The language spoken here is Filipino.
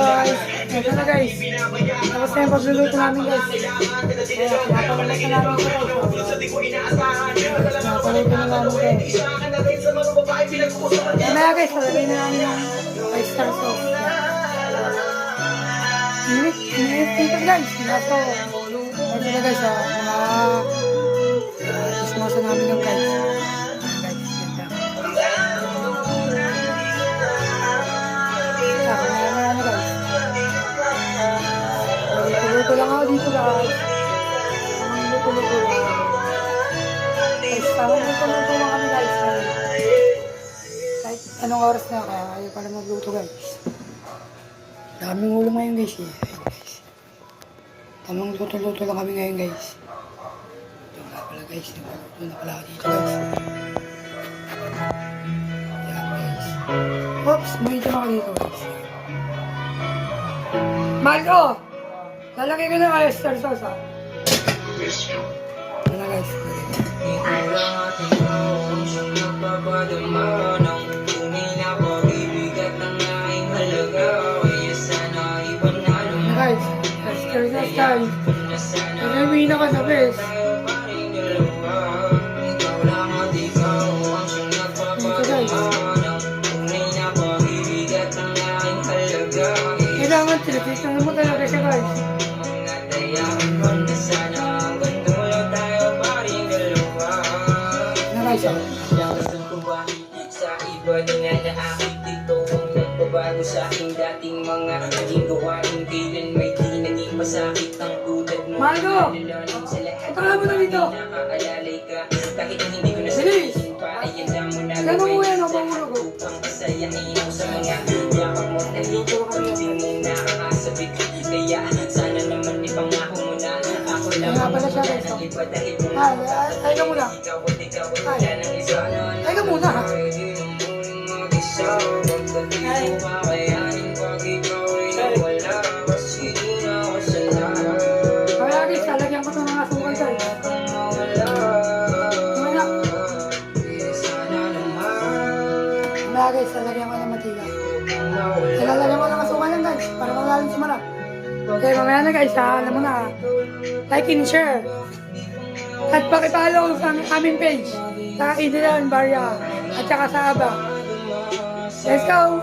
Guys, ito na guys. Tapos na yung pagluluto namin guys. Ayan, napalamas na namin ito guys. Napaluto na namin guys. Mamaya guys, palagay na namin yung 5 star sauce. Init dito guys. Naso, ito na guys ha. Mga ismosa namin yung guys. Luto lang ako dito guys. Luto lang. Guys, parang luto lang kami guys. Kahit anong oras na kaya ayaw pala magluto guys. Daming ulo ngayon guys eh. Ayun guys. Tamang luto lang kami ngayon guys. Ito nga pala guys. Nagluto na pala ako dito guys. Yan guys. Oops, buhito na ako dito guys. Marco! Lalagay ko ng oyster sauce ha. Wala guys. Guys, oyster sauce guys. Nagawin na ka sa best. Ito guys. Kailangan tinitignan mo talaga siya guys. Sa iba na nga na aking dito ang nagbabago sa aking dating mga naging gawain. Kailan may di naging masakit ang tulad mo. Margo! Sa lahat Pataka mo na dito! nakaalalay ka. Kahit hindi ko na sabihin pa ay alam mo na gawin upang pasayahin ako sa mga yakap mo na dito. Hindi mo nakakasabik. Kaya sana naman ipangako mo na ako lang Kaya pala siya guys. Ay ka muna. Ay ka muna ha. Kaya guys, lalagyan ko ito ng asukal guys. Kaya guys, lalagyan ko ng mantika. Lalagyan ko ng asukal lang guys, para malalim sumarap. Okay, mamaya na guys ha, alam mo na ha. Like and share. At pakipollow sa aming page sa Ideal Barya at saka sa Aba. Let's go!